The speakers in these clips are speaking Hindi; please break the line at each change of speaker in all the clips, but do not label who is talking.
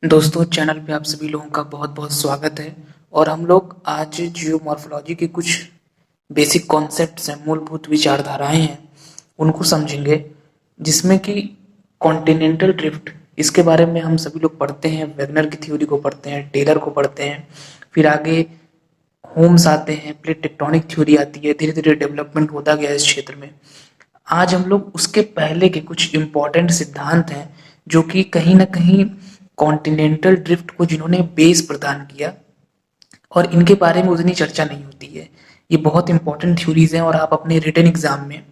दोस्तों, चैनल पे आप सभी लोगों का बहुत बहुत स्वागत है। और हम लोग आज जियोमॉर्फोलॉजी के कुछ बेसिक कॉन्सेप्ट्स हैं, मूलभूत विचारधाराएं हैं, उनको समझेंगे। जिसमें कि कॉन्टिनेंटल ड्रिफ्ट, इसके बारे में हम सभी लोग पढ़ते हैं, वेगनर की थ्योरी को पढ़ते हैं, टेलर को पढ़ते हैं। फिर आगे होम्स आते हैं, प्लेट टेक्टोनिक थ्योरी आती है, धीरे धीरे डेवलपमेंट होता गया इस क्षेत्र में। आज हम लोग उसके पहले के कुछ इम्पोर्टेंट सिद्धांत हैं जो कि कहीं ना कहीं कॉन्टिनेंटल ड्रिफ्ट को जिन्होंने बेस प्रदान किया, और इनके बारे में उतनी चर्चा नहीं होती है। ये बहुत इंपॉर्टेंट थ्योरीज हैं और आप अपने रिटन एग्जाम में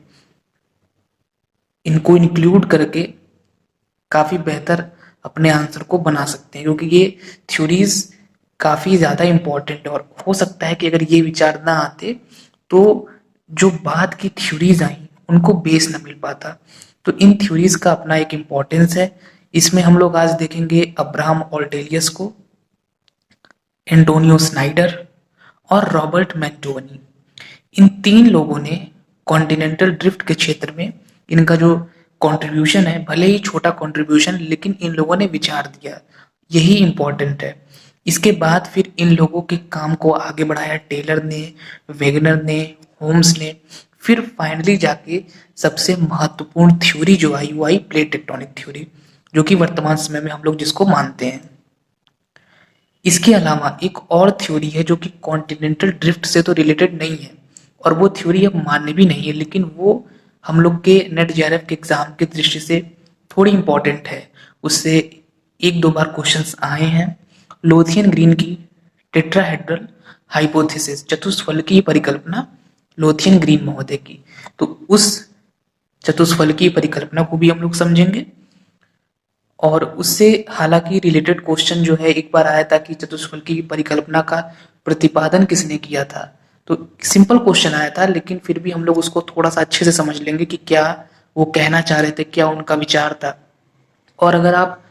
इनको इंक्लूड करके काफ़ी बेहतर अपने आंसर को बना सकते हैं, क्योंकि ये थ्योरीज काफ़ी ज़्यादा इम्पोर्टेंट है। और हो सकता है कि अगर ये विचार ना आते तो जो बाद की थ्योरीज आई उनको बेस न मिल पाता। तो इन थ्योरीज का अपना एक इम्पोर्टेंस है। इसमें हम लोग आज देखेंगे अब्राहम ऑर्टेलियस को, एंटोनियो स्नाइडर और रॉबर्ट मैक्डोनी। इन तीन लोगों ने कॉन्टिनेंटल ड्रिफ्ट के क्षेत्र में इनका जो कंट्रीब्यूशन है, भले ही छोटा कंट्रीब्यूशन, लेकिन इन लोगों ने विचार दिया, यही इम्पोर्टेंट है। इसके बाद फिर इन लोगों के काम को आगे बढ़ाया टेलर ने, वेगनर ने, होम्स ने। फिर फाइनली जाके सबसे महत्वपूर्ण थ्योरी जो आई वो आई प्लेट टेक्टोनिक थ्योरी, जो कि वर्तमान समय में हम लोग जिसको मानते हैं। इसके अलावा एक और थ्योरी है जो कि कॉन्टिनेंटल ड्रिफ्ट से तो रिलेटेड नहीं है, और वो थ्योरी अब मान्य भी नहीं है, लेकिन वो हम लोग के नेट जेआरएफ के एग्जाम की दृष्टि से थोड़ी इंपॉर्टेंट है। उससे एक दो बार क्वेश्चंस आए हैं। लोथियन ग्रीन की टेट्राहेड्रल हाइपोथेसिस, चतुष्फलकीय परिकल्पना, लोथियन ग्रीन महोदय की। तो उस चतुष्फलकीय परिकल्पना को भी हम लोग समझेंगे। और उससे हालांकि रिलेटेड क्वेश्चन जो है, एक बार आया था कि चतुष्फलकी की परिकल्पना का प्रतिपादन किसने किया था। तो सिंपल क्वेश्चन आया था, लेकिन फिर भी हम लोग उसको थोड़ा सा अच्छे से समझ लेंगे कि क्या वो कहना चाह रहे थे, क्या उनका विचार था। और अगर आप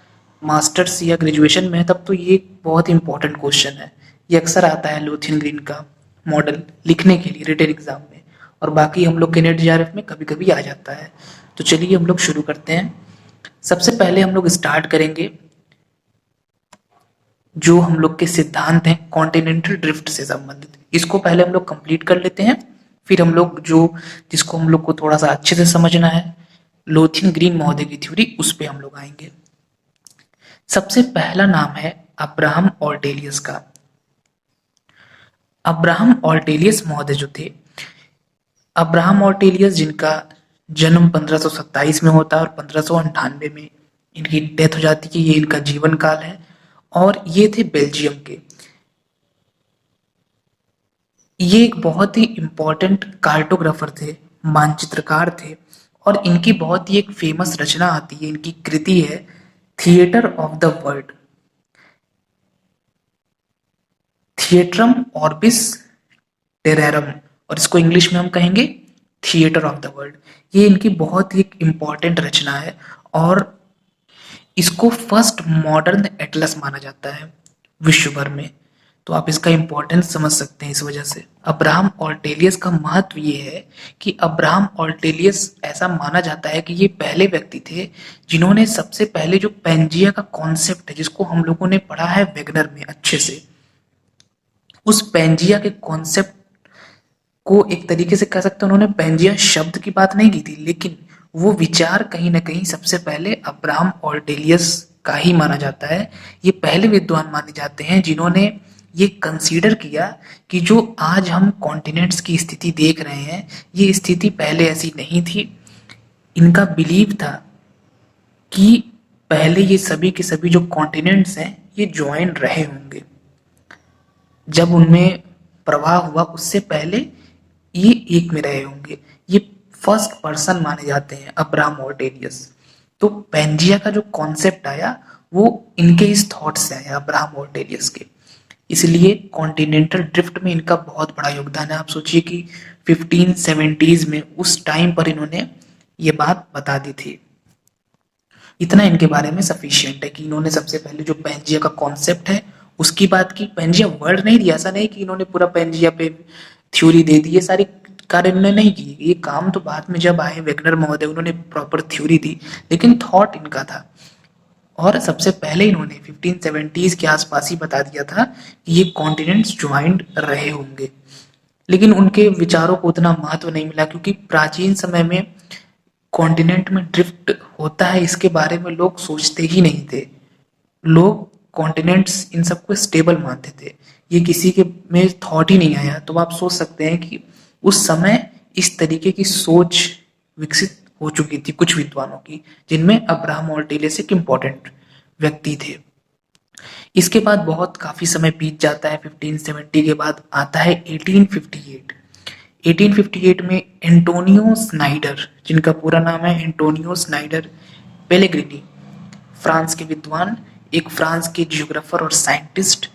मास्टर्स या ग्रेजुएशन में है तब तो ये बहुत इंपॉर्टेंट क्वेश्चन है। ये अक्सर आता है लोथियन ग्रीन का मॉडल लिखने के लिए रिटेन एग्जाम में, और बाकी हम लोग के नेट जेआरएफ में कभी कभी आ जाता है। तो चलिए हम लोग शुरू करते हैं। सबसे पहले हम लोग स्टार्ट करेंगे जो हम लोग के सिद्धांत हैं कॉन्टिनेंटल ड्रिफ्ट से संबंधित। इसको पहले हम लोग कंप्लीट कर लेते हैं, फिर हम लोग जो जिसको हम लोग को थोड़ा सा अच्छे से समझना है, लोथियन ग्रीन महोदय की थ्योरी, उस पे हम लोग आएंगे। सबसे पहला नाम है अब्राहम ऑर्टेलियस का। अब्राहम ऑर्टेलियस महोदय जो थे, अब्राहम ऑर्टेलियस जिनका जन्म 1527 में होता है और 1598 में इनकी डेथ हो जाती है, ये इनका जीवन काल है। और ये थे बेल्जियम के। ये एक बहुत ही इंपॉर्टेंट कार्टोग्राफर थे, मानचित्रकार थे। और इनकी बहुत ही एक फेमस रचना आती है, इनकी कृति है theatre of the world, Theatrum Orbis Terrarum, और इसको इंग्लिश में हम कहेंगे थिएटर ऑफ द वर्ल्ड। ये इनकी बहुत ही एक इम्पॉर्टेंट रचना है, और इसको फर्स्ट मॉडर्न एटलस माना जाता है विश्व भर में। तो आप इसका इंपॉर्टेंस समझ सकते हैं इस वजह से। अब्राहम ऑर्टेलियस का महत्व ये है कि अब्राहम ऑर्टेलियस ऐसा माना जाता है कि ये पहले व्यक्ति थे जिन्होंने सबसे पहले जो पेंजिया का कॉन्सेप्ट है, जिसको हम लोगों ने पढ़ा है वेगनर में अच्छे से, उस पेंजिया के कॉन्सेप्ट को एक तरीके से कह सकते हैं, उन्होंने पेंजिया शब्द की बात नहीं की थी, लेकिन वो विचार कहीं ना कहीं सबसे पहले अब्राहम ऑर्टेलियस का ही माना जाता है। ये पहले विद्वान माने जाते हैं जिन्होंने ये कंसीडर किया कि जो आज हम कॉन्टिनेंट्स की स्थिति देख रहे हैं, ये स्थिति पहले ऐसी नहीं थी। इनका बिलीव था कि पहले ये सभी के सभी जो कॉन्टिनेंट्स हैं ये ज्वाइन रहे होंगे, जब उनमें प्रवाह हुआ उससे पहले ये एक में रहे होंगे। ये फर्स्ट पर्सन माने जाते हैं अब्राहम ऑर्टेलियस। तो पेंजिया का जो कॉन्सेप्ट आया वो इनके इस थॉट से आया, अब्राहम ऑर्टेलियस के। इसलिए कॉन्टिनेंटल ड्रिफ्ट में इनका बहुत बड़ा योगदान है। आप सोचिए कि 1570s में उस टाइम पर इन्होंने ये बात बता दी थी। इतना इनके बारे में सफिशियंट है कि इन्होंने सबसे पहले जो पेंजिया का कॉन्सेप्ट है उसकी बात की। पेंजिया वर्ड नहीं दिया, ऐसा नहीं कि इन्होंने पूरा पेंजिया पे थ्योरी दे दी, ये सारी कार्य इन्होंने नहीं की। ये काम तो बाद में जब आए वेगनर महोदय, उन्होंने प्रॉपर थ्योरी दी, लेकिन थॉट इनका था। और सबसे पहले इन्होंने 1570s के आसपास ही बता दिया था कि ये कॉन्टिनेंट्स ज्वाइंट रहे होंगे, लेकिन उनके विचारों को उतना महत्व नहीं मिला क्योंकि प्राचीन समय में कॉन्टिनेंट में ड्रिफ्ट होता है इसके बारे में लोग सोचते ही नहीं थे। लोग कॉन्टिनेंट्स इन सबको स्टेबल मानते थे, ये किसी के में थॉट ही नहीं आया। तो आप सोच सकते हैं कि उस समय इस तरीके की सोच विकसित हो चुकी थी कुछ विद्वानों की, जिनमें अब्राहम ऑर्टेलियस एक इम्पॉर्टेंट व्यक्ति थे। इसके बाद बहुत काफी समय बीत जाता है। 1570 के बाद आता है 1858। 1858 में एंटोनियो स्नाइडर, जिनका पूरा नाम है एंटोनियो स्नाइडर पेलेग्रिनी, फ्रांस के विद्वान, एक फ्रांस के जियोग्राफर और साइंटिस्ट।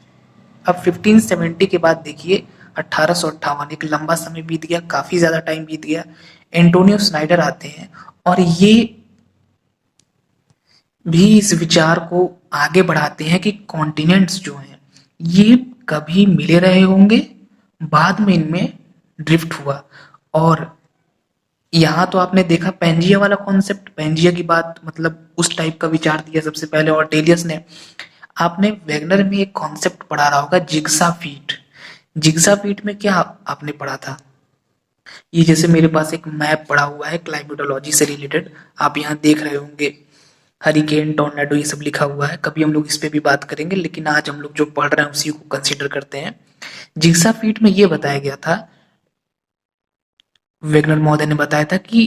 अब 1570 के बाद देखिए 1858, एक लंबा समय बीत गया, काफी ज्यादा टाइम बीत गया। एंटोनियो स्नाइडर आते हैं और ये भी इस विचार को आगे बढ़ाते हैं कि कॉन्टिनेंट्स जो हैं ये कभी मिले रहे होंगे, बाद में इनमें ड्रिफ्ट हुआ। और यहाँ तो आपने देखा पेंजिया वाला कॉन्सेप्ट, पेंजिया की बात, मतलब उस टाइप का विचार दिया सबसे पहले ऑर्टेलियस ने। आपने वेगनर में एक कॉन्सेप्ट पढ़ा रहा होगा, जिग्सा फीट। जिग्सा फीट में क्या आपने पढ़ा था? ये जैसे मेरे पास एक मैप पड़ा हुआ है क्लाइमेटोलॉजी से रिलेटेड, आप यहाँ देख रहे होंगे हरिकेन, टोर्नेडो, ये सब लिखा हुआ है। कभी हम लोग इस पे भी बात करेंगे, लेकिन आज हम लोग जो पढ़ रहे हैं उसी को कंसीडर करते हैं। जिग्सा फीट में ये बताया गया था, वेगनर महोदय ने बताया था कि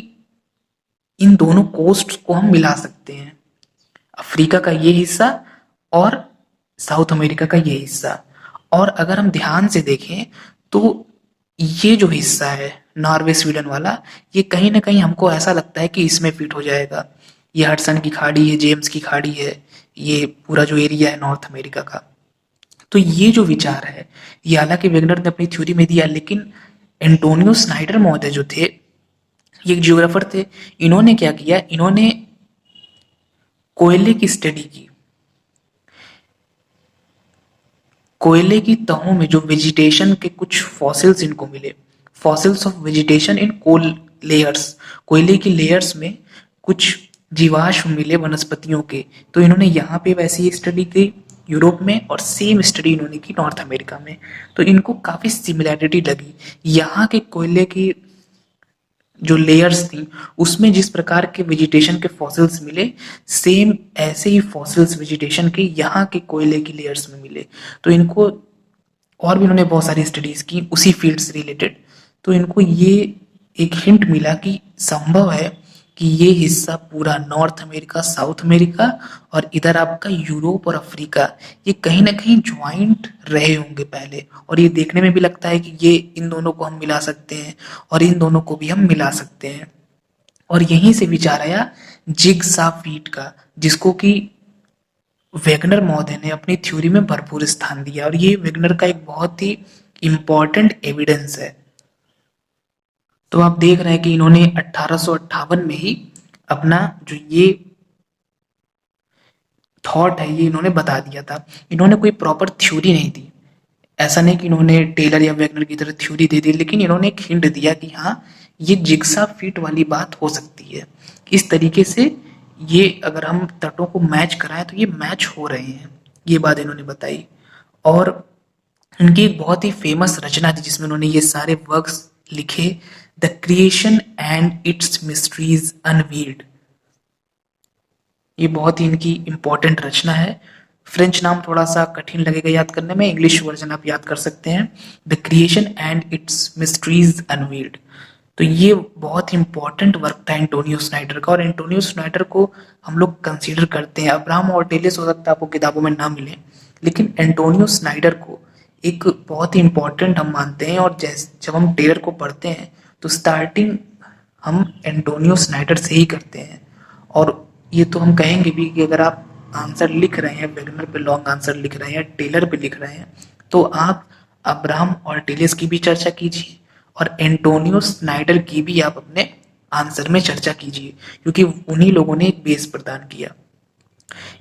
इन दोनों कोस्ट को हम मिला सकते हैं, अफ्रीका का ये हिस्सा और साउथ अमेरिका का ये हिस्सा। और अगर हम ध्यान से देखें तो ये जो हिस्सा है नॉर्वे स्वीडन वाला, ये कहीं ना कहीं हमको ऐसा लगता है कि इसमें फिट हो जाएगा। ये हडसन की खाड़ी है, जेम्स की खाड़ी है, ये पूरा जो एरिया है नॉर्थ अमेरिका का। तो ये जो विचार है ये हालांकि वेगनर ने अपनी थ्योरी में दिया, लेकिन एंटोनियो स्नाइडर महोदय जो थे, ये एक जियोग्राफर थे, इन्होंने क्या किया, इन्होंने कोयले की स्टडी की। कोयले की तहों में जो वेजिटेशन के कुछ फॉसिल्स इनको मिले, fossils of vegetation in coal layers, कोयले की लेयर्स में कुछ जीवाश्म मिले वनस्पतियों के। तो इन्होंने यहाँ पे वैसी ही स्टडी की यूरोप में, और सेम स्टडी इन्होंने की नॉर्थ अमेरिका में। तो इनको काफी सिमिलैरिटी लगी। यहाँ के कोयले की जो लेयर्स थी उसमें जिस प्रकार के वेजिटेशन के फॉसिल्स मिले, सेम ऐसे ही फॉसिल्स वेजिटेशन के यहाँ के कोयले की लेयर्स में मिले। तो इनको और भी इन्होंने बहुत सारी स्टडीज की उसी फील्ड से रिलेटेड। तो इनको ये एक हिंट मिला कि संभव है कि ये हिस्सा पूरा नॉर्थ अमेरिका, साउथ अमेरिका और इधर आपका यूरोप और अफ्रीका, ये कहीं ना कहीं ज्वाइंट रहे होंगे पहले। और ये देखने में भी लगता है कि ये इन दोनों को हम मिला सकते हैं और इन दोनों को भी हम मिला सकते हैं। और यहीं से विचार आया जिगसा फीट का, जिसको कि वेगनर महोदय ने अपनी थ्योरी में भरपूर स्थान दिया। और ये वेगनर का एक बहुत ही इंपॉर्टेंट एविडेंस है। तो आप देख रहे हैं कि इन्होंने 1858 में ही अपना जो ये थॉट है ये इन्होंने बता दिया था। इन्होंने कोई प्रॉपर थ्योरी नहीं दी, ऐसा नहीं कि इन्होंने टेलर या वेगनर की तरह थ्योरी दे दी, लेकिन इन्होंने एक हिंट दिया कि हाँ ये जिग्सा फीट वाली बात हो सकती है। इस तरीके से ये अगर हम तटों को मैच कराएं तो ये मैच हो रहे हैं, ये बात इन्होंने बताई। और इनकी एक बहुत ही फेमस रचना थी जिसमें उन्होंने ये सारे वर्क्स लिखे, the creation and it's mysteries unveiled. ये बहुत ही इनकी इंपॉर्टेंट रचना है। फ्रेंच नाम थोड़ा सा कठिन लगेगा याद करने में, इंग्लिश वर्जन आप याद कर सकते हैं, the creation and it's mysteries unveiled. तो ये बहुत ही इंपॉर्टेंट वर्क था एंटोनियो स्नाइडर का। और एंटोनियो स्नाइडर को हम लोग कंसीडर करते हैं, अब्राहम ऑर्टेलियस हो सकता है आपको किताबों में ना मिले, लेकिन एंटोनियो स्नाइडर को एक बहुत ही इंपॉर्टेंट हम मानते हैं। और जब हम टेलर को पढ़ते हैं तो स्टार्टिंग हम एंटोनियो स्नाइडर से ही करते हैं। और ये तो हम कहेंगे भी कि अगर आप आंसर लिख रहे हैं, वेगनर पे लॉन्ग आंसर लिख रहे हैं, टेलर पे लिख रहे हैं, तो आप अब्राहम ऑर्टेलियस की भी चर्चा कीजिए और एंटोनियो स्नाइडर की भी आप अपने आंसर में चर्चा कीजिए, क्योंकि उन्हीं लोगों ने एक बेस प्रदान किया।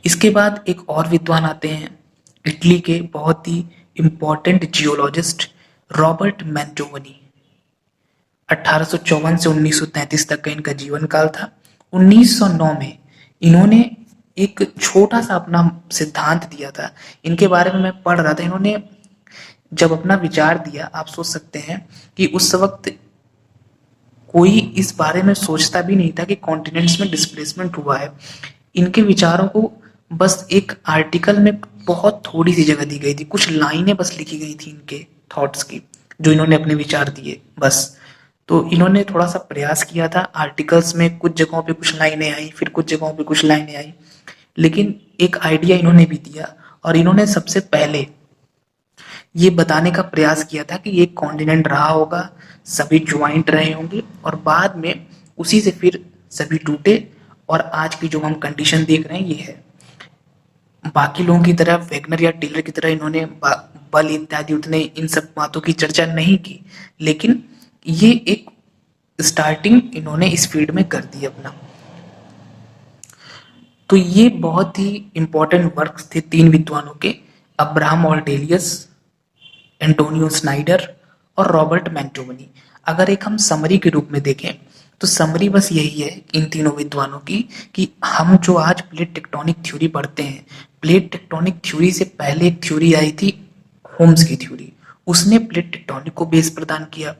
इसके बाद एक और विद्वान आते हैं, इटली के बहुत ही इंपॉर्टेंट जियोलॉजिस्ट रॉबर्ट मैंटोवनी। 1854 से 1933 तक का इनका जीवन काल था। 1909 में इन्होंने एक छोटा सा अपना सिद्धांत दिया था। इनके बारे में मैं पढ़ रहा था, इन्होंने जब अपना विचार दिया, आप सोच सकते हैं कि उस वक्त कोई इस बारे में सोचता भी नहीं था कि कॉन्टिनेंट्स में डिस्प्लेसमेंट हुआ है। इनके विचारों को बस एक आर्टिकल में बहुत थोड़ी सी जगह दी गई थी, कुछ लाइनें बस लिखी गई थी इनके थॉट्स की, जो इन्होंने अपने विचार दिए बस। तो इन्होंने थोड़ा सा प्रयास किया था, आर्टिकल्स में कुछ जगहों पे कुछ लाइनें आई, फिर कुछ जगहों पे कुछ लाइनें आई, लेकिन एक आइडिया इन्होंने भी दिया। और इन्होंने सबसे पहले ये बताने का प्रयास किया था कि ये कॉन्टिनेंट रहा होगा, सभी ज्वाइंट रहे होंगे, और बाद में उसी से फिर सभी टूटे, और आज की जो हम कंडीशन देख रहे हैं ये है। बाकी लोगों की तरह वेगनर या टेलर की तरह इन्होंने बल इत्यादि उतने इन सब बातों की चर्चा नहीं की, लेकिन ये एक स्टार्टिंग इन्होंने इस फील्ड में कर दी अपना। तो ये बहुत ही इंपॉर्टेंट वर्क्स थे तीन विद्वानों के, अब्राहम ऑर्टेलियस, एंटोनियो स्नाइडर और रॉबर्ट मैक्टोमनी। अगर एक हम समरी के रूप में देखें तो समरी बस यही है इन तीनों विद्वानों की कि हम जो आज प्लेट टेक्टोनिक थ्योरी पढ़ते हैं, प्लेट टेक्टोनिक थ्योरी से पहले एक थ्योरी आई थी होम्स की थ्योरी, उसने प्लेट टेक्टोनिक को बेस प्रदान किया।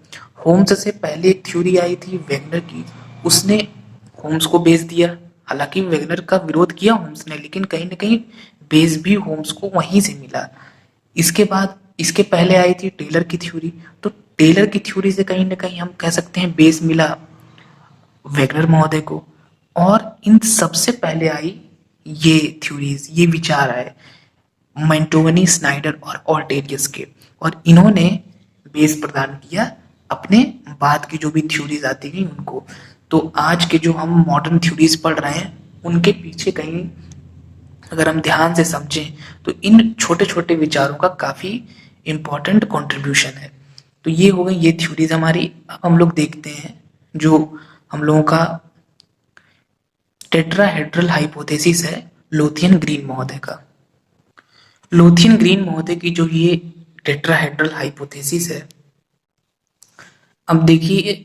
होम्स से पहले एक थ्योरी आई थी वेगनर की, उसने होम्स को बेस दिया। हालांकि वेगनर का विरोध किया होम्स ने, लेकिन कहीं ना कहीं बेस भी होम्स को वहीं से मिला। इसके बाद इसके पहले आई थी टेलर की थ्योरी, तो टेलर की थ्योरी से कहीं ना कहीं हम कह सकते हैं बेस मिला वेगनर महोदय को। और इन सबसे पहले आई ये थ्योरीज, ये विचार आए मैंटोवनी, स्नाइडर और ऑर्टेलियस के, और इन्होंने बेस प्रदान किया अपने बाद की जो भी थ्योरीज आती गई उनको। तो आज के जो हम मॉडर्न थ्योरीज पढ़ रहे हैं उनके पीछे कहीं अगर हम ध्यान से समझें तो इन छोटे छोटे विचारों का काफी इंपॉर्टेंट कंट्रीब्यूशन है। तो ये हो गई ये थ्योरीज हमारी। अब हम लोग देखते हैं जो हम लोगों का टेट्राहेड्रल हाइपोथेसिस है लोथियन ग्रीन महोदय का। लोथियन ग्रीन महोदय की जो ये टेट्राहेड्रल हाइपोथेसिस है, अब देखिए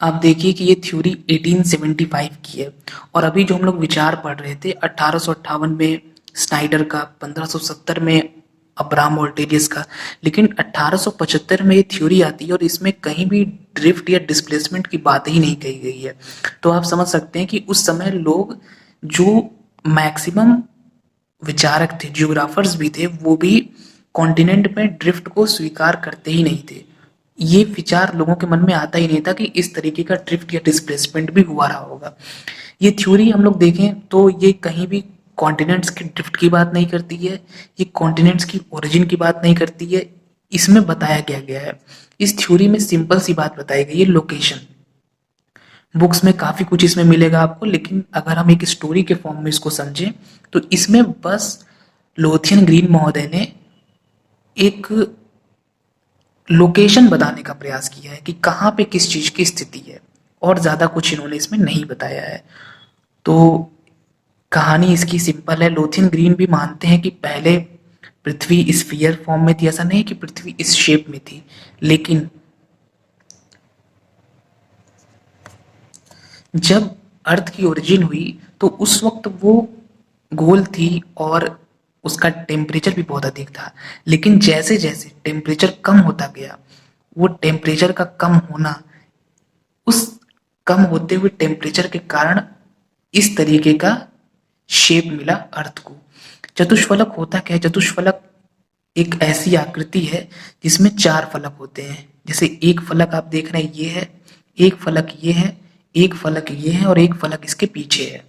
आप देखिए कि ये थ्योरी 1875 की है, और अभी जो हम लोग विचार पढ़ रहे थे 1858 में स्नाइडर का, 1570 में अब्राहम ऑर्टेलियस का, लेकिन 1875 में ये थ्योरी आती है और इसमें कहीं भी ड्रिफ्ट या डिस्प्लेसमेंट की बात ही नहीं कही गई है। तो आप समझ सकते हैं कि उस समय लोग जो मैक्सिमम विचारक थे, जियोग्राफर्स भी थे, वो भी कॉन्टिनेंट में ड्रिफ्ट को स्वीकार करते ही नहीं थे। ये विचार लोगों के मन में आता ही नहीं था कि इस तरीके का ड्रिफ्ट या डिस्प्लेसमेंट भी हुआ रहा होगा। ये थ्योरी हम लोग देखें तो ये कहीं भी कॉन्टिनेंट्स के ड्रिफ्ट की बात नहीं करती है, ये कॉन्टिनेंट्स की ओरिजिन की बात नहीं करती है। इसमें बताया क्या गया है, इस थ्योरी में सिंपल सी बात बताई गई है, लोकेशन। बुक्स में काफी कुछ इसमें मिलेगा आपको, लेकिन अगर हम एक स्टोरी के फॉर्म में इसको समझें तो इसमें बस लोथियन ग्रीन महोदय ने एक लोकेशन बताने का प्रयास किया है कि कहाँ पे किस चीज की स्थिति है, और ज्यादा कुछ इन्होंने इसमें नहीं बताया है। तो कहानी इसकी सिंपल है। लोथियन ग्रीन भी मानते हैं कि पहले पृथ्वी स्फीयर फॉर्म में थी, ऐसा नहीं कि पृथ्वी इस शेप में थी, लेकिन जब अर्थ की ओरिजिन हुई तो उस वक्त वो गोल थी और उसका टेम्परेचर भी बहुत अधिक था। लेकिन जैसे जैसे टेम्परेचर कम होता गया, वो टेम्परेचर का कम होना, उस कम होते हुए टेम्परेचर के कारण इस तरीके का शेप मिला अर्थ को। चतुष्फलक होता क्या है, चतुष्फलक एक ऐसी आकृति है जिसमें चार फलक होते हैं। जैसे एक फलक आप देख रहे हैं ये है, एक फलक ये है, एक फलक ये है, और एक फलक इसके पीछे है।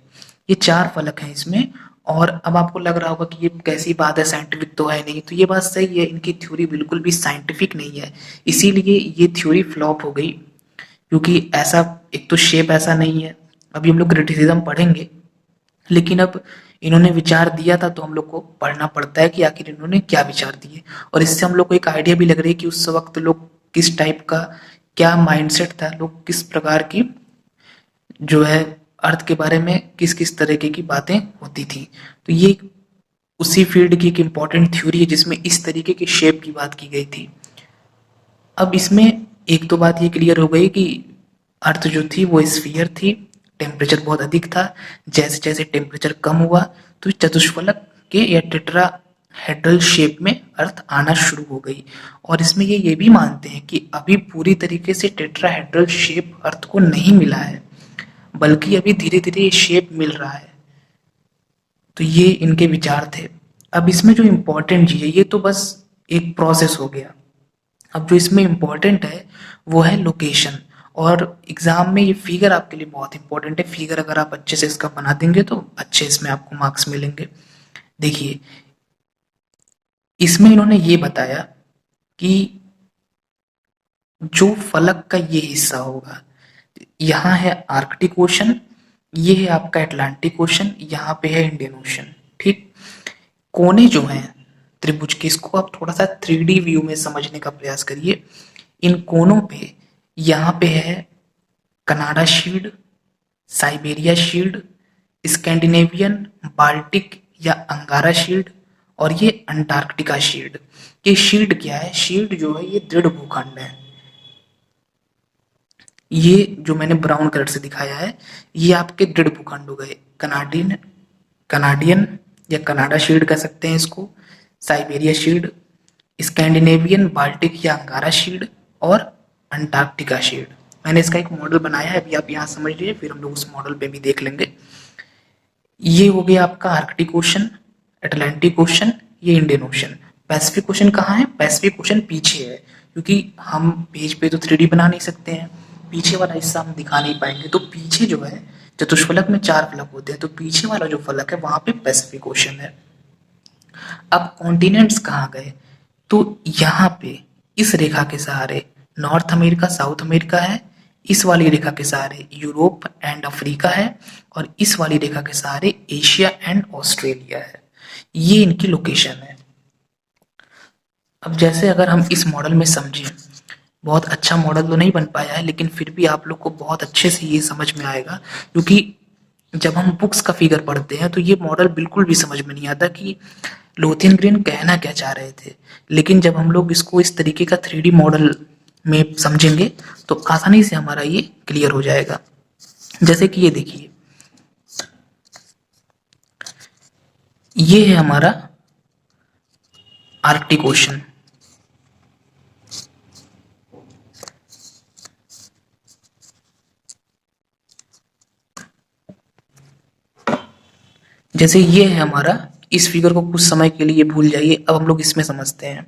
ये चार फलक हैं इसमें। और अब आपको लग रहा होगा कि ये कैसी बात है, साइंटिफिक तो है नहीं। तो ये बात सही है, इनकी थ्योरी बिल्कुल भी साइंटिफिक नहीं है, इसीलिए ये थ्योरी फ्लॉप हो गई, क्योंकि ऐसा एक तो शेप ऐसा नहीं है। अभी हम लोग क्रिटिसिज्म पढ़ेंगे, लेकिन अब इन्होंने विचार दिया था तो हम लोग को पढ़ना पड़ता है कि आखिर इन्होंने क्या विचार दिए। और इससे हम लोग को एक आइडिया भी लग रही है कि उस वक्त लोग किस टाइप का, क्या माइंडसेट था, लोग किस प्रकार की जो है अर्थ के बारे में किस किस तरीके की बातें होती थी। तो ये उसी फील्ड की एक इम्पॉर्टेंट थ्योरी है जिसमें इस तरीके की शेप की बात की गई थी। अब इसमें एक तो बात ये क्लियर हो गई कि अर्थ जो थी वो स्फीयर थी, टेम्परेचर बहुत अधिक था। जैसे जैसे टेम्परेचर कम हुआ तो चतुष्फलक के या टेट्राहेड्रल शेप में अर्थ आना शुरू हो गई। और इसमें ये भी मानते हैं कि अभी पूरी तरीके से टेट्राहेड्रल शेप अर्थ को नहीं मिला है, बल्कि अभी धीरे धीरे ये शेप मिल रहा है। तो ये इनके विचार थे। अब इसमें जो इम्पोर्टेंट चीज है, ये तो बस एक प्रोसेस हो गया। अब जो इसमें इम्पोर्टेंट है वो है लोकेशन। और एग्जाम में ये फिगर आपके लिए बहुत इंपॉर्टेंट है। फिगर अगर आप अच्छे से इसका बना देंगे तो अच्छे इसमें आपको मार्क्स मिलेंगे। देखिए, इसमें इन्होंने ये बताया कि जो फलक का ये हिस्सा होगा, यहाँ है आर्कटिक ओशन, ये है आपका अटलांटिक ओशन, यहाँ पे है इंडियन ओशन। ठीक, कोने जो हैं त्रिभुज के, इसको आप थोड़ा सा 3D व्यू में समझने का प्रयास करिए। इन कोनों पे यहाँ पे है Canada shield, Siberia shield, Scandinavian, Baltic या अंगारा शील्ड, और ये अंटार्कटिका शील्ड। ये शील्ड क्या है? शील्ड जो है ये दृढ़ भूखंड है। ये जो मैंने ब्राउन कलर से दिखाया है ये आपके दृढ़ भूखंड हो गए। कनाडियन या कनाडा शील्ड कह सकते हैं इसको, साइबेरिया शील्ड, स्कैंडिनेवियन, बाल्टिक या अंगारा शील्ड, और अंटार्कटिका शील्ड। मैंने इसका एक मॉडल बनाया है, अभी आप यहाँ समझ लीजिए, फिर हम लोग उस मॉडल पे भी देख लेंगे। ये हो गया आपका आर्कटिक ओशन, अटलांटिक ओशन, ये इंडियन ओशन। पैसिफिक ओशन कहाँ है? पैसिफिक ओशन पीछे है, क्योंकि हम पेज पे तो 3D बना नहीं सकते हैं, पीछे वाला हिस्सा हम दिखा नहीं पाएंगे। तो पीछे जो है, चतुष्फलक में 4 फलक होते हैं, तो पीछे वाला जो फलक है वहां पे पैसिफिक ओशन है। अब कॉन्टिनेंट्स कहाँ गए? तो यहाँ पे इस रेखा के सहारे नॉर्थ अमेरिका, साउथ अमेरिका है, इस वाली रेखा के सहारे यूरोप एंड अफ्रीका है, और इस वाली रेखा के सहारे एशिया एंड ऑस्ट्रेलिया है। ये इनकी लोकेशन है। अब जैसे अगर हम इस मॉडल में समझें, बहुत अच्छा मॉडल तो नहीं बन पाया है, लेकिन फिर भी आप लोग को बहुत अच्छे से ये समझ में आएगा, क्योंकि जब हम बुक्स का फिगर पढ़ते हैं तो ये मॉडल बिल्कुल भी समझ में नहीं आता कि लोथेनग्रीन कहना क्या चाह रहे थे। लेकिन जब हम लोग इसको इस तरीके का 3D मॉडल में समझेंगे तो आसानी से हमारा ये क्लियर हो जाएगा। जैसे कि ये देखिए, ये है हमारा आर्कटिक ओशन। जैसे ये है हमारा, इस फिगर को कुछ समय के लिए भूल जाइए, अब हम लोग इसमें समझते हैं,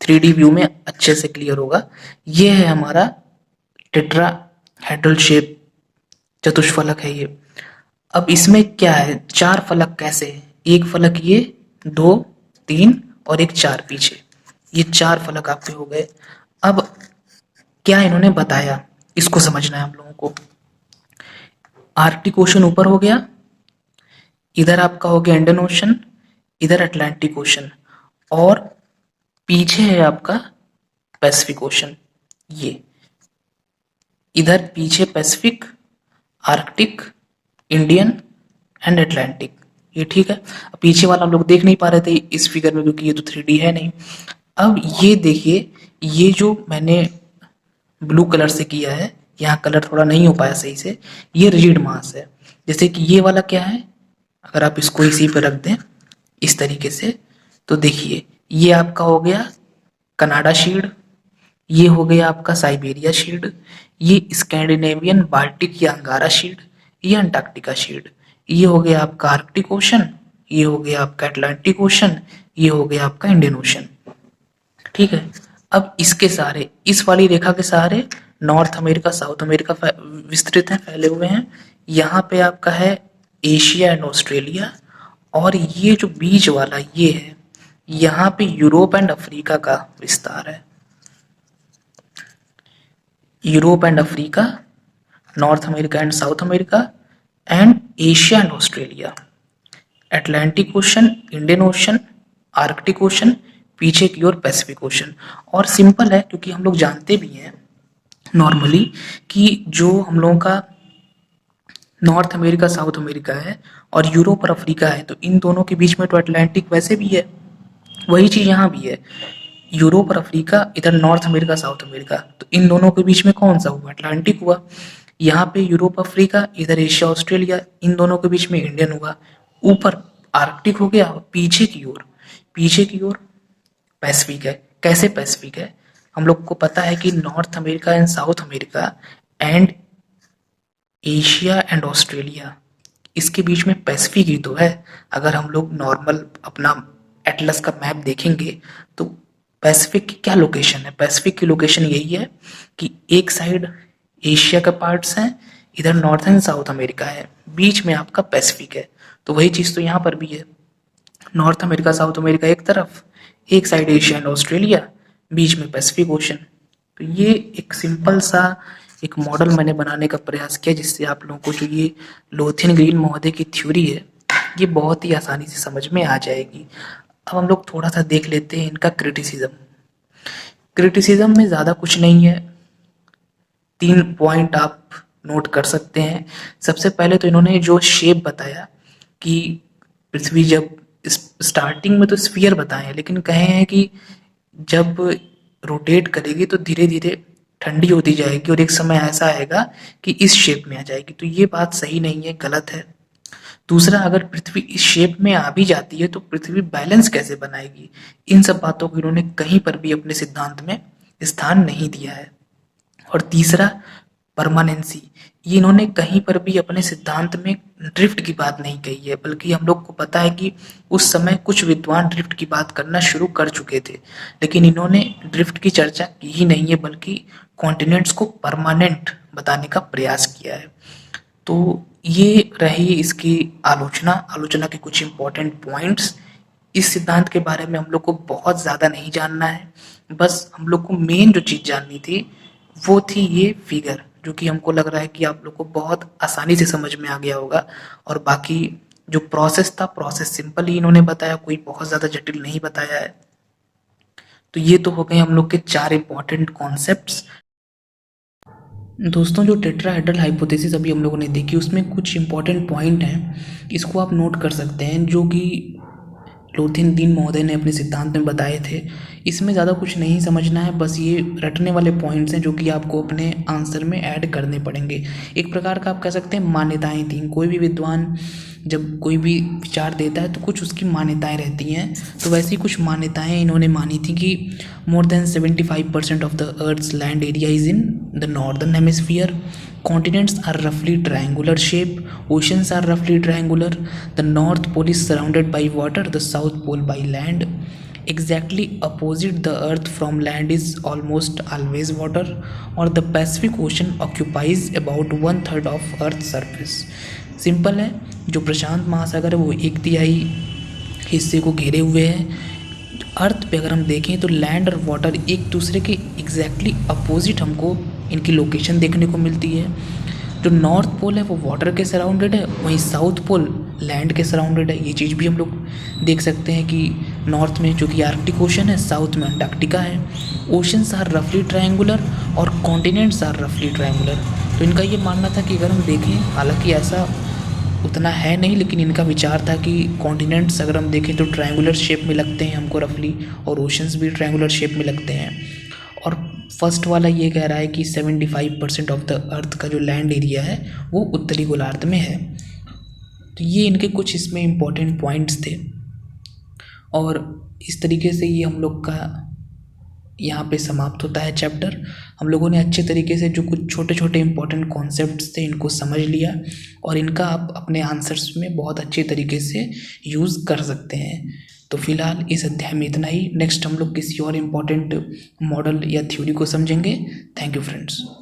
3D व्यू में अच्छे से क्लियर होगा। ये है हमारा टेट्राहेड्रल शेप चतुष्फलक है ये। अब इसमें क्या है, 4 फलक कैसे है? एक फलक ये, 2, 3 और एक 4 पीछे, ये 4 फलक आपके हो गए। अब क्या इन्होंने बताया, इसको समझना है हम लोगों को। आर्कटिक ओशन ऊपर हो गया, इधर आपका हो गया इंडियन ओशन, इधर अटलांटिक ओशन, और पीछे है आपका पैसिफिक ओशन। ये इधर पीछे Pacific, Arctic, Indian and Atlantic, ये ठीक है। पीछे वाला हम लोग देख नहीं पा रहे थे इस फिगर में, क्योंकि ये तो 3D है नहीं। अब ये देखिए, ये जो मैंने ब्लू कलर से किया है, यहाँ कलर थोड़ा नहीं हो पाया सही से, ये रिजिड मास है। जैसे कि ये वाला क्या है, अगर आप इसको इसी पे रख दें इस तरीके से, तो देखिए ये आपका हो गया कनाडा शील्ड, ये हो गया आपका साइबेरिया शील्ड, ये स्कैंडिनेवियन, बाल्टिक या अंगारा शील्ड, ये अंटार्कटिका शील्ड, ये हो गया आपका आर्कटिक ओशन, ये हो गया आपका अटलांटिक ओशन, ये हो गया आपका इंडियन ओशन। ठीक है, अब इसके सहारे, इस वाली रेखा के सहारे नॉर्थ अमेरिका, साउथ अमेरिका विस्तृत हैं, फैले हुए हैं। यहाँ पे आपका है एशिया एंड ऑस्ट्रेलिया, और ये जो बीच वाला ये है, यहाँ पे यूरोप एंड अफ्रीका का विस्तार है। Europe and Africa, north America and south America, and Asia and Australia, Atlantic ocean, Indian ocean, Arctic ocean, पीछे की ओर पैसिफिक ओशन। और सिंपल है, क्योंकि हम लोग जानते भी हैं नॉर्मली कि जो हम लोगों का नॉर्थ अमेरिका, साउथ अमेरिका है और यूरोप और अफ्रीका है, तो इन दोनों के बीच में तो अटलांटिक वैसे भी है, वही चीज यहाँ भी है। यूरोप और अफ्रीका, इधर नॉर्थ अमेरिका, साउथ अमेरिका, तो इन दोनों के बीच में कौन सा हुआ? अटलांटिक हुआ। यहाँ पे यूरोप अफ्रीका, इधर एशिया ऑस्ट्रेलिया, इन दोनों के बीच में इंडियन हुआ। ऊपर आर्कटिक हो गया, पीछे की ओर पैसिफिक है। कैसे पैसिफिक है? हम लोग को पता है कि north America and south America and Asia and Australia, इसके बीच में पैसिफिक ही तो है। अगर हम लोग नॉर्मल अपना एटलस का मैप देखेंगे तो पैसिफिक की क्या लोकेशन है? पैसिफिक की लोकेशन यही है कि एक साइड एशिया का पार्ट्स हैं, इधर नॉर्थ एंड साउथ अमेरिका है, बीच में आपका पैसिफिक है। तो वही चीज़ तो यहाँ पर भी है। नॉर्थ अमेरिका साउथ अमेरिका एक तरफ, एक साइड एशिया एंड ऑस्ट्रेलिया, बीच में पैसिफिक ओशन। तो ये एक सिंपल सा एक मॉडल मैंने बनाने का प्रयास किया जिससे आप लोगों को जो ये लोथेन ग्रीन महोदय की थ्योरी है ये बहुत ही आसानी से समझ में आ जाएगी। अब हम लोग थोड़ा सा देख लेते हैं इनका क्रिटिसिज्म। क्रिटिसिज्म में ज़्यादा कुछ नहीं है, 3 पॉइंट आप नोट कर सकते हैं। सबसे पहले तो इन्होंने जो शेप बताया कि पृथ्वी जब स्टार्टिंग में तो स्फीयर बताए हैं, लेकिन कहे हैं कि जब रोटेट करेगी तो धीरे धीरे ठंडी होती जाएगी और एक समय ऐसा आएगा कि इस शेप में आ जाएगी। तो ये बात सही नहीं है, गलत है। दूसरा, अगर पृथ्वी इस शेप में आ भी जाती है तो पृथ्वी बैलेंस कैसे बनाएगी? इन सब बातों को इन्होंने कहीं पर भी अपने सिद्धांत में स्थान नहीं दिया है। और तीसरा, परमानेंसी, ये इन्होंने कहीं पर भी अपने सिद्धांत में ड्रिफ्ट की बात नहीं कही है, बल्कि हम लोग को पता है कि उस समय कुछ विद्वान ड्रिफ्ट की बात करना शुरू कर चुके थे, लेकिन इन्होंने ड्रिफ्ट की चर्चा की ही नहीं है, बल्कि कॉन्टिनेंट्स को परमानेंट बताने का प्रयास किया है। तो ये रही इसकी आलोचना के कुछ इंपॉर्टेंट पॉइंट्स। इस सिद्धांत के बारे में हम लोग को बहुत ज़्यादा नहीं जानना है, बस हम लोग को मेन जो चीज़ जाननी थी वो थी ये फिगर, जो कि हमको लग रहा है कि आप लोग को बहुत आसानी से समझ में आ गया होगा। और बाकी जो प्रोसेस था, प्रोसेस सिंपल ही इन्होंने बताया, कोई बहुत ज़्यादा जटिल नहीं बताया है। तो ये तो हो गए हम लोग के 4 इंपॉर्टेंट कॉन्सेप्ट्स। दोस्तों, जो टेट्राहेड्रल हाइपोथेसिस अभी हम लोगों ने देखी उसमें कुछ इंपॉर्टेंट पॉइंट हैं, इसको आप नोट कर सकते हैं, जो कि लोथेन ग्रीन महोदय ने अपने सिद्धांत में बताए थे। इसमें ज़्यादा कुछ नहीं समझना है, बस ये रटने वाले पॉइंट्स हैं जो कि आपको अपने आंसर में ऐड करने पड़ेंगे। एक प्रकार का आप कह सकते हैं मान्यताएं थी। कोई भी विद्वान जब कोई भी विचार देता है तो कुछ उसकी मान्यताएं रहती हैं, तो वैसी कुछ मान्यताएं इन्होंने मानी थी कि more than 75% of the earth's land area is in the northern hemisphere, continents are roughly triangular shape, oceans are roughly triangular, the north pole is surrounded by water, the south pole by land, exactly opposite the earth from land is almost always water, और the Pacific Ocean occupies about 1/3 of earth's surface। Simple है, जो प्रशांत महासागर है वो 1/3 हिस्से को घेरे हुए है। अर्थ पे अगर हम देखें तो लैंड और वाटर एक दूसरे के एग्जैक्टली अपोजिट हमको इनकी लोकेशन देखने को मिलती है। जो नॉर्थ पोल है वो वाटर के सराउंडेड है, वहीं साउथ पोल लैंड के सराउंडेड है। ये चीज़ भी हम लोग देख सकते हैं कि नॉर्थ में जो कि आर्कटिक ओशन है, साउथ में अंटार्कटिका है। ओशंस आर रफली ट्रायंगुलर और कॉन्टिनेंट्स आर रफली ट्रायंगुलर। तो इनका ये मानना था कि अगर हम देखें, हालांकि ऐसा उतना है नहीं, लेकिन इनका विचार था कि कॉन्टिनेंट्स अगर हम देखें तो ट्रायंगुलर शेप में लगते हैं हमको रफली, और ओशंस भी ट्रायंगुलर शेप में लगते हैं। और फर्स्ट वाला ये कह रहा है कि 75% ऑफ द अर्थ का जो लैंड एरिया है वो उत्तरी गोलार्ध में है। तो ये इनके कुछ इसमें इम्पोर्टेंट पॉइंट्स थे, और इस तरीके से ये हम लोग का यहाँ पे समाप्त होता है चैप्टर। हम लोगों ने अच्छे तरीके से जो कुछ छोटे छोटे इंपॉर्टेंट कॉन्सेप्ट्स थे इनको समझ लिया, और इनका आप अपने आंसर्स में बहुत अच्छे तरीके से यूज़ कर सकते हैं। तो फिलहाल इस अध्याय में इतना ही। नेक्स्ट हम लोग किसी और इम्पॉर्टेंट मॉडल या थ्योरी को समझेंगे। Thank you friends.